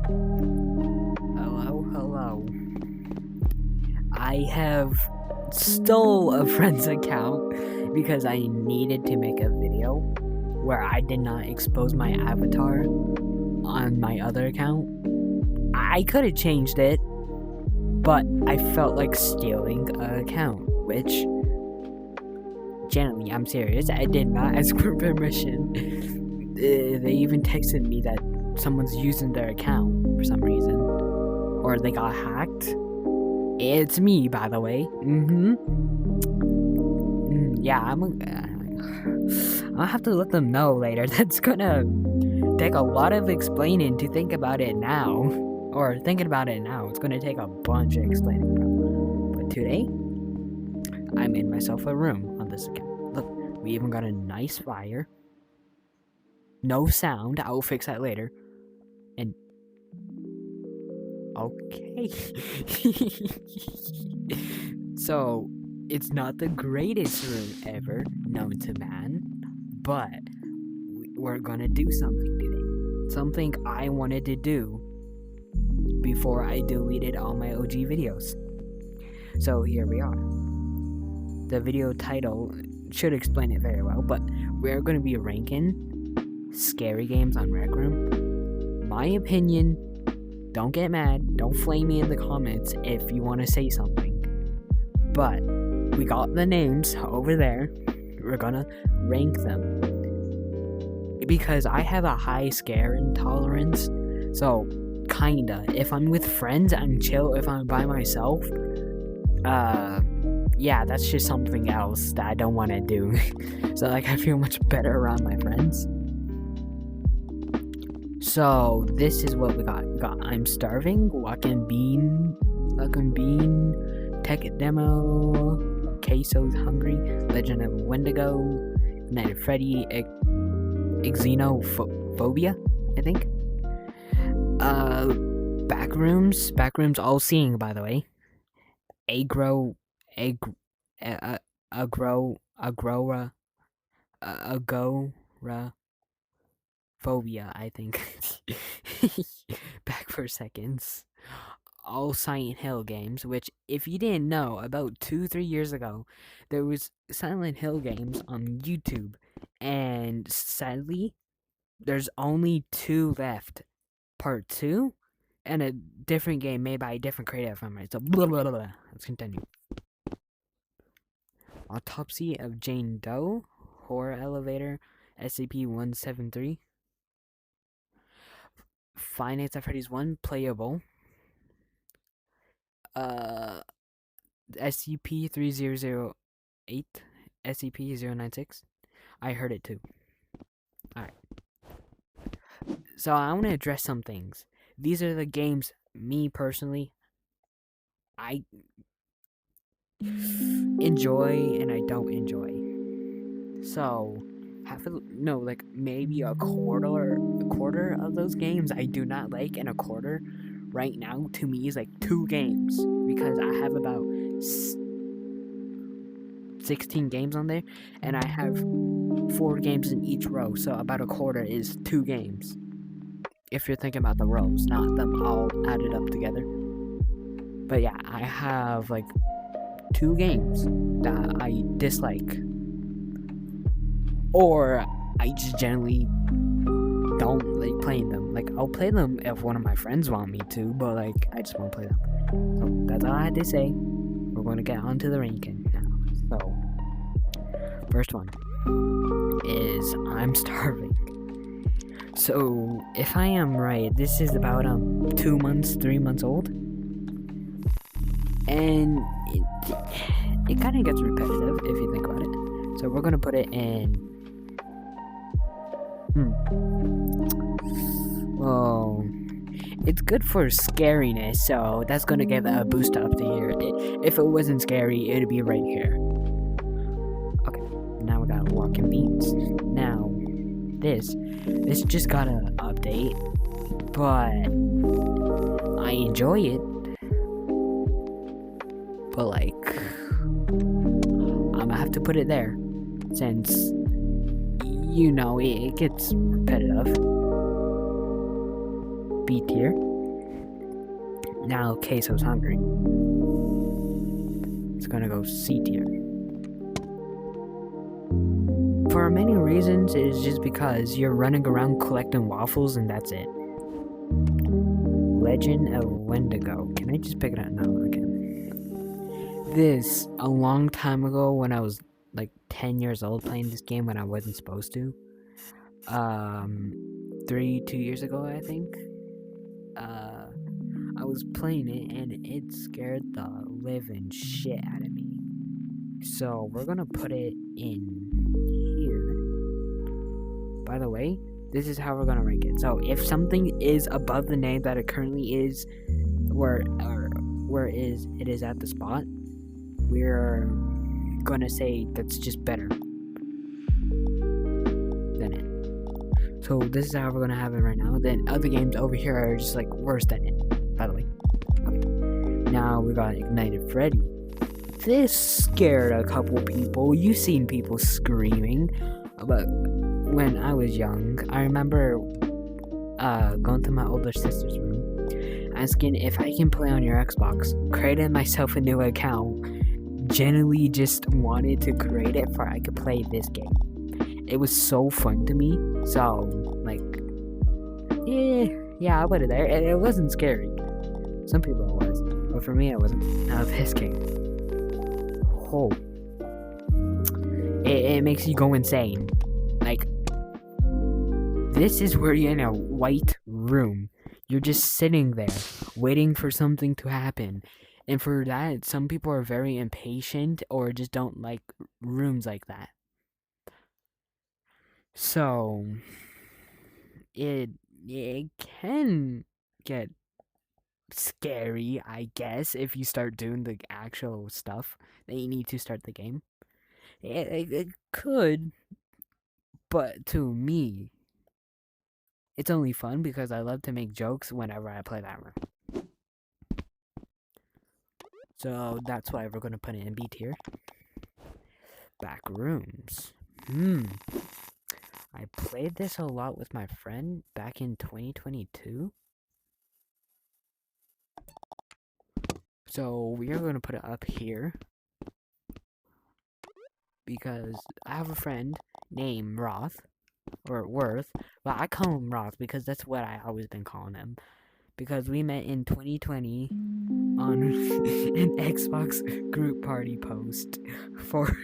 Hello, hello. I have stole a friend's account because I needed to make a video where I did not expose my avatar on my other account. I could have changed it, but I felt like stealing an account, which, genuinely, I'm serious, I did not ask for permission. They even texted me that someone's using their account for some reason, or they got hacked. It's me, by the way. Yeah, I'll have to let them know later. That's gonna take a lot of explaining to think about it now. Or thinking about it now, it's gonna take a bunch of explaining, bro. But today, I made myself a room on this account. Look, we even got a nice fire. No sound, I'll fix that later. And okay. So, it's not the greatest room ever known to man, but we're gonna do something today. Something I wanted to do before I deleted all my OG videos. So here we are. The video title should explain it very well, but we're gonna be ranking scary games on Rec Room. My opinion, don't get mad, don't flame me in the comments if you want to say something. But we got the names over there. We're gonna rank them. Because I have a high scare intolerance. So, kinda. If I'm with friends, I'm chill. If I'm by myself, yeah, that's just something else that I don't want to do. So, like, I feel much better around my friends. So, this is what we got. We got I'm Starving, Luck and Bean, Tech Demo, Queso's Hungry, Legend of Wendigo, Night of Freddy, Xenophobia, I think. Backrooms All Seeing, by the way. Agoraphobia, I think. Back for seconds. All Silent Hill games, which, if you didn't know, about 2-3 years ago, there was Silent Hill games on YouTube, and sadly, there's only 2 left. Part 2, and a different game made by a different creator, if I'm right. So, blah, blah, blah, blah. Let's continue. Autopsy of Jane Doe, Horror Elevator, SCP-173. Five Nights at Freddy's 1, playable. SCP-3008, SCP-096. I heard it too. Alright. So I want to address some things. These are the games, me personally, I enjoy and I don't enjoy. So, maybe a quarter of those games I do not like, and a quarter right now to me is like 2 games, because I have about 16 games on there, and I have 4 games in each row, so about a quarter is 2 games. If you're thinking about the rows, not them all added up together. But yeah, I have like 2 games that I dislike, or I just generally don't like playing them. Like, I'll play them if one of my friends want me to, but like, I just won't play them. So that's all I had to say. We're going to get on to the ranking now. So, first one is I'm Starving. So, if I am right, this is about 3 months old. And it kind of gets repetitive if you think about it. So we're going to put it in... Well, it's good for scariness, so that's going to give it a boost up to here. If it wasn't scary, it would be right here. Okay, now we got Walking Beans. Now, this just got an update, but I enjoy it. But like, I'm gonna have to put it there, since, you know, it gets repetitive. B tier. Now Queso's hungry. It's gonna go C tier. For many reasons, it's just because you're running around collecting waffles and that's it. Legend of Wendigo. Can I just pick it up? No, I can't. This, a long time ago when I was like 10 years old playing this game when I wasn't supposed to. 2 years ago, I think. I was playing it and it scared the living shit out of me. So we're gonna put it in here. By the way, this is how we're gonna rank it. So if something is above the name that it currently is, where it is at the spot, we're gonna say that's just better than it. So this is how we're gonna have it right now. Then other games over here are just like worse than it. By the way, okay. Now we got Ignited Freddy. This scared a couple people. You've seen people screaming, but when I was young, I remember going to my older sister's room, asking if I can play on your Xbox. Created myself a new account. Genuinely just wanted to create it for I could play this game. It was so fun to me. So like, yeah, I put it there. It wasn't scary. Some people it was, but for me it wasn't. Now this game, oh, it makes you go insane. Like, this is where you're in a white room. You're just sitting there, waiting for something to happen. And for that, some people are very impatient or just don't like rooms like that. So, it can get scary, I guess, if you start doing the actual stuff that you need to start the game. It could, but to me, it's only fun because I love to make jokes whenever I play that room. So that's why we're gonna put it in B tier. Back rooms. I played this a lot with my friend back in 2022. So we are gonna put it up here because I have a friend named Roth or Worth. Well, I call him Roth because that's what I always been calling him. Because we met in 2020 on an Xbox group party post for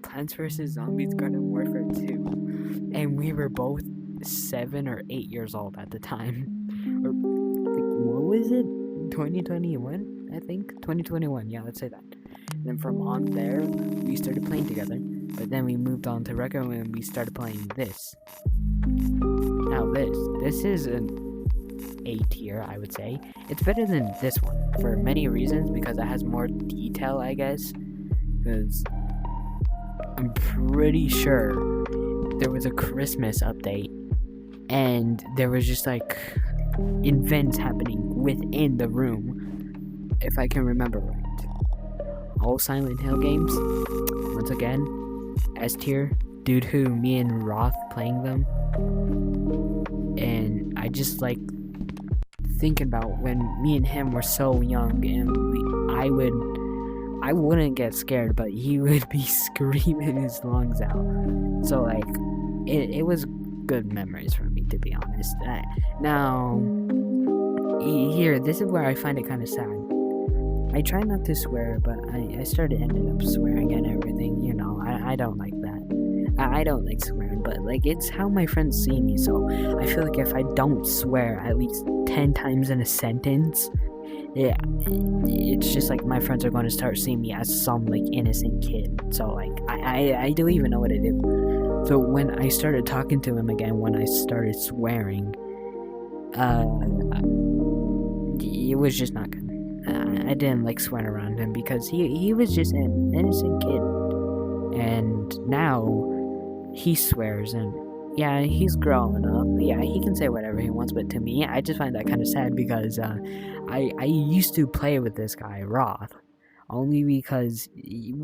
Plants vs. Zombies Garden Warfare 2. And we were both 7 or 8 years old at the time. Or, like, what was it? 2021, I think? 2021, yeah, let's say that. And then from on there, we started playing together. But then we moved on to Reco and we started playing this. Now this is an A tier, I would say. It's better than this one for many reasons because it has more detail, I guess. Because I'm pretty sure there was a Christmas update and there was just like events happening within the room, if I can remember right. All Silent Hill games, once again, S tier, due to me and Roth playing them. And I just like thinking about when me and him were so young and I wouldn't get scared, but he would be screaming his lungs out. So like, it was good memories for me, to be honest. Now, here, this is where I find it kind of sad. I try not to swear, but I started ending up swearing and everything, you know, I don't like that. I don't like swearing, but like, it's how my friends see me, so I feel like if I don't swear at least 10 times in a sentence, yeah, it's just like my friends are going to start seeing me as some like innocent kid. So like, I don't even know what to do. So when I started talking to him again, when I started swearing, it was just not good. I didn't like swearing around him because he was just an innocent kid. And now he swears, and yeah, he's growing up. Yeah, he can say whatever he wants, but to me, I just find that kind of sad because I used to play with this guy, Roth, only because he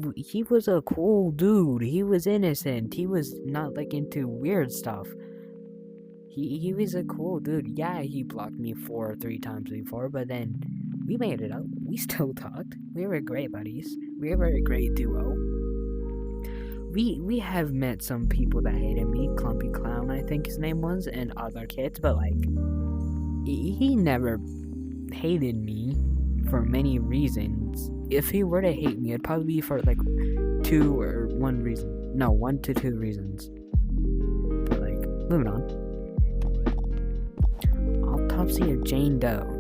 was a cool dude. He was innocent. He was not like into weird stuff. He was a cool dude. Yeah, he blocked me 4 or 3 times before, but then we made it up. We still talked. We were great buddies. We were a great duo. We have met some people that hated me. Clumpy Clown, I think his name was, and other kids, but like he never hated me for many reasons. If he were to hate me, it'd probably be for like 1 to 2 reasons. But like, moving on. Autopsy of Jane Doe.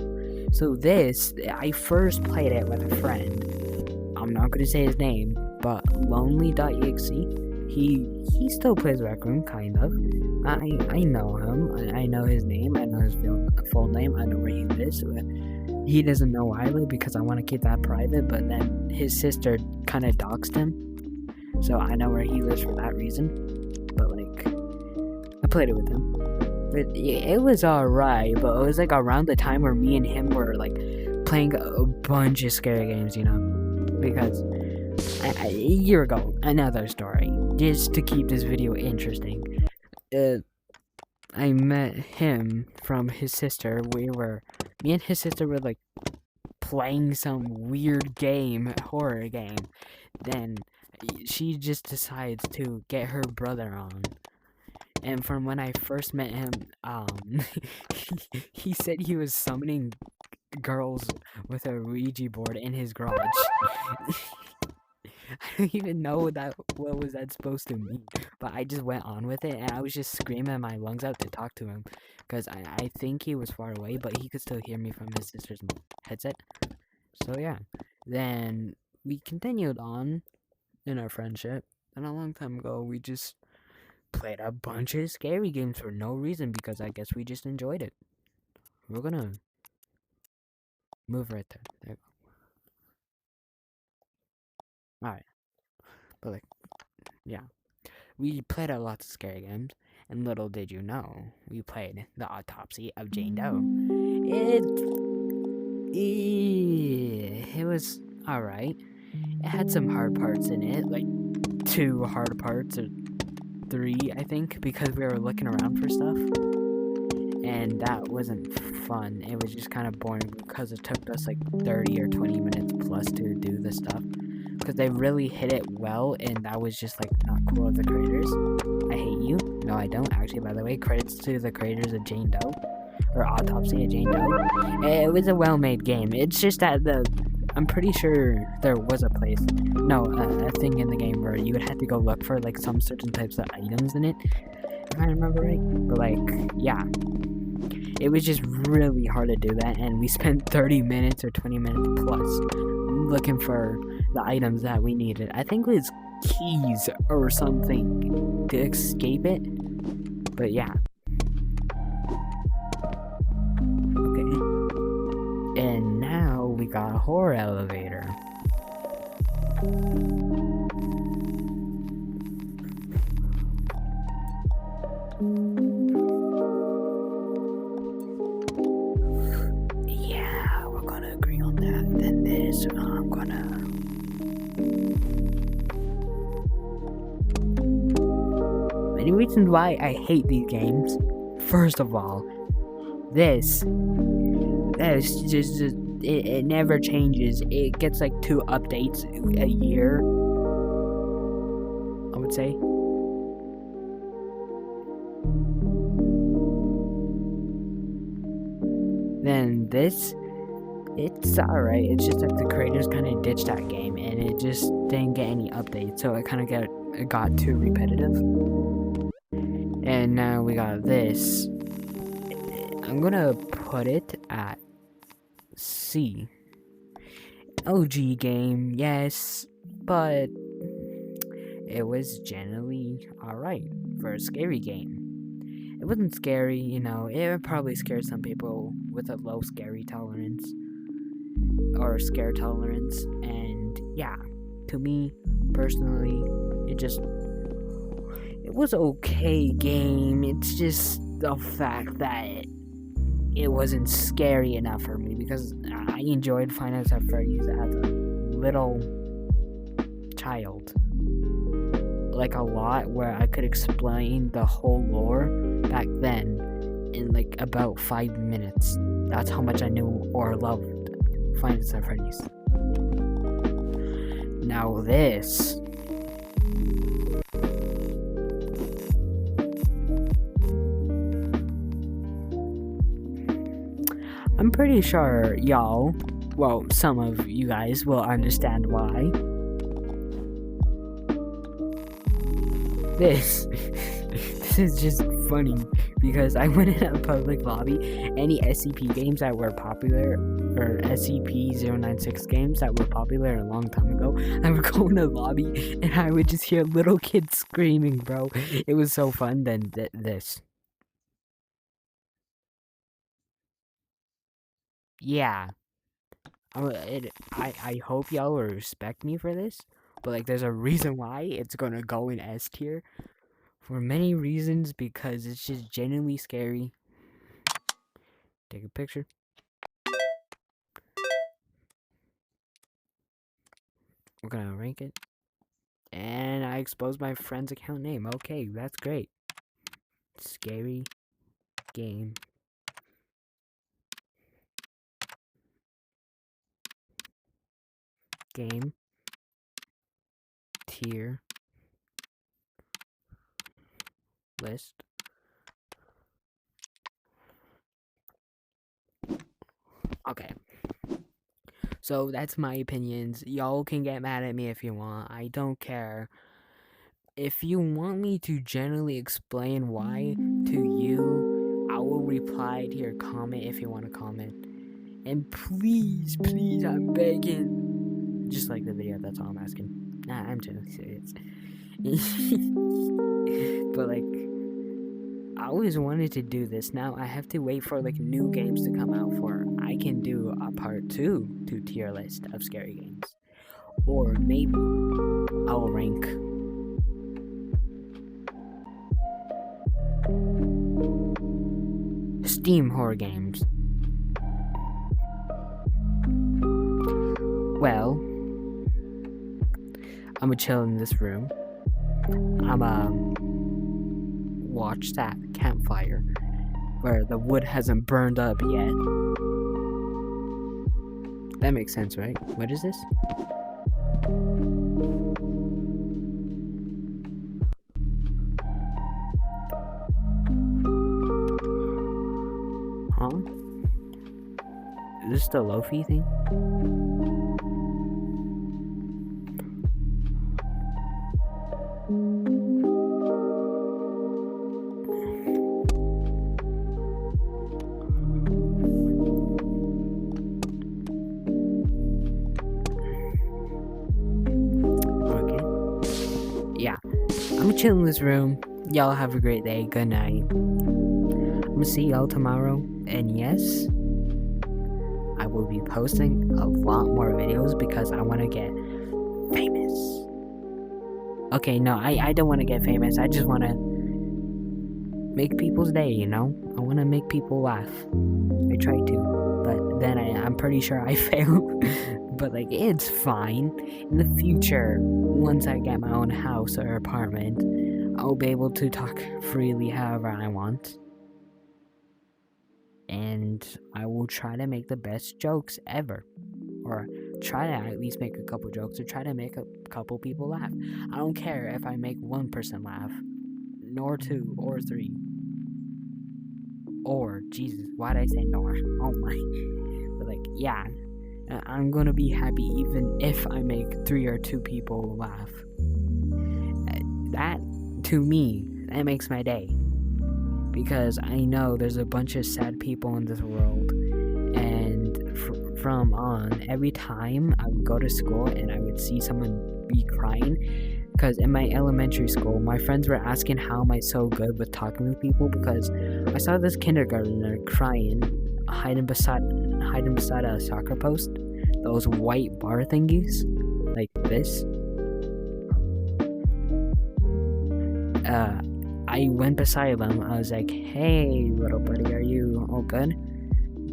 So this, I first played it with a friend. I'm not gonna say his name, but Lonely.exe. He still plays Rec Room, kind of. I know him. I know his name. I know his full name. I know where he lives. He doesn't know where I live because I want to keep that private. But then his sister kind of doxed him, so I know where he lives for that reason. But like, I played it with him. But it was alright. But it was like around the time where me and him were like playing a bunch of scary games, you know, because. A year ago, another story, just to keep this video interesting. I met him from his sister. Me and his sister were like playing some weird game, horror game. Then she just decides to get her brother on. And from when I first met him, he said he was summoning girls with a Ouija board in his garage. I don't even know what was that supposed to mean, but I just went on with it, and I was just screaming my lungs out to talk to him, because I think he was far away, but he could still hear me from his sister's headset. So yeah, then we continued on in our friendship, and a long time ago, we just played a bunch of scary games for no reason, because I guess we just enjoyed it. We're gonna move right there. There you go. Alright, but like, yeah, we played a lot of scary games, and little did you know, we played The Autopsy of Jane Doe. It was alright. It had some hard parts in it, like 2 hard parts, or 3, I think, because we were looking around for stuff, and that wasn't fun. It was just kind of boring, because it took us like 30 or 20 minutes plus to do the stuff. Because they really hit it well, and that was just like not cool of the creators. I hate you. No, I don't. Actually, by the way, credits to the creators of Jane Doe, or Autopsy of Jane Doe. It was a well-made game. It's just that I'm pretty sure there was a thing in the game where you would have to go look for like some certain types of items in it, if I remember right. But like, yeah, it was just really hard to do that, and we spent 30 minutes or 20 minutes plus looking for the items that we needed. I think it was keys or something to escape it. But yeah. Okay. And now we got a horror elevator. Yeah, we're gonna agree on that. Then this, I'm gonna... Many reasons why I hate these games. First of all, this just it never changes. It gets like 2 updates a year, I would say. Then this, it's alright. It's just that the creators kind of ditched that game, and it just didn't get any updates, so it kind of got too repetitive. And now we got this. I'm gonna put it at C. OG game, yes, but it was generally alright for a scary game. It wasn't scary, you know, it probably scared some people with a low scary tolerance, or scare tolerance, and yeah, to me, personally, it was okay game. It's just the fact that it wasn't scary enough for me, because I enjoyed Five Nights at Freddy's as a little child, like a lot, where I could explain the whole lore back then in like about 5 minutes. That's how much I knew or loved Find It's at Freddy's. Now this. I'm pretty sure y'all, well, some of you guys will understand why. This is just funny because I went in a public lobby. Any SCP games that were popular, or SCP-096 games that were popular a long time ago, I would go in a lobby and I would just hear little kids screaming, bro. It was so fun. Then this. Yeah. I hope y'all will respect me for this, but like there's a reason why it's gonna go in S tier. For many reasons, because it's just genuinely scary. Take a picture. We're gonna rank it. And I exposed my friend's account name. Okay, that's great. Scary game. Game. Tier. List. Okay. So that's my opinions. Y'all can get mad at me if you want. I don't care. If you want me to generally explain why to you, I will reply to your comment if you want to comment. And please, please, I'm begging. Just like the video, that's all I'm asking. Nah, I'm generally serious. But like, I always wanted to do this. Now I have to wait for like new games to come out for I can do a part 2 to tier list of scary games. Or maybe I'll rank Steam horror games. Well, I'ma chill in this room. I'ma watch that campfire where the wood hasn't burned up yet. That makes sense, right? What is this? Huh? Is this the Lofi thing? Yeah, I'm chill in this room. Y'all have a great day. Good night. I'm gonna see y'all tomorrow. And yes, I will be posting a lot more videos because I want to get famous. Okay, no, I don't want to get famous. I just want to make people's day, you know? I want to make people laugh. I try to, but then I'm pretty sure I fail. But like, it's fine. In the future, once I get my own house or apartment, I'll be able to talk freely however I want. And I will try to make the best jokes ever. Or try to at least make a couple jokes, or try to make a couple people laugh. I don't care if I make one person laugh, nor 2 or 3. Or, Jesus, why'd I say nor? Oh my. But like, yeah. I'm gonna be happy even if I make 3 or 2 people laugh. That, to me, that makes my day. Because I know there's a bunch of sad people in this world. And from on, every time I would go to school and I would see someone be crying. Because in my elementary school, my friends were asking how am I so good with talking with people. Because I saw this kindergartner crying, hiding beside a soccer post, those white bar thingies, like this. I went beside them. I was like, "Hey, little buddy, are you all good?"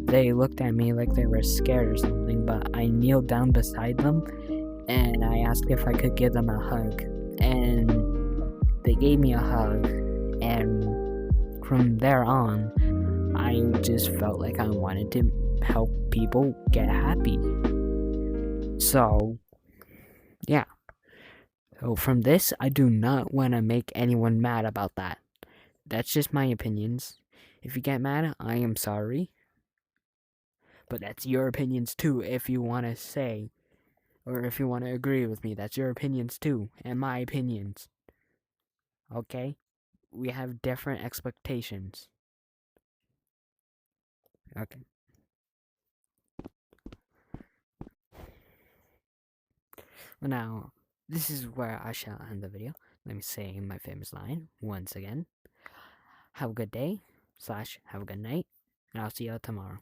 They looked at me like they were scared or something, but I kneeled down beside them and I asked if I could give them a hug, and they gave me a hug, and from there on, I just felt like I wanted to help people get happy. So, yeah. So, from this, I do not want to make anyone mad about that. That's just my opinions. If you get mad, I am sorry. But that's your opinions too, if you want to say, or if you want to agree with me. That's your opinions too, and my opinions. Okay? We have different expectations. Okay. Well, now, this is where I shall end the video. Let me say my famous line once again. Have a good day, / have a good night, and I'll see you tomorrow.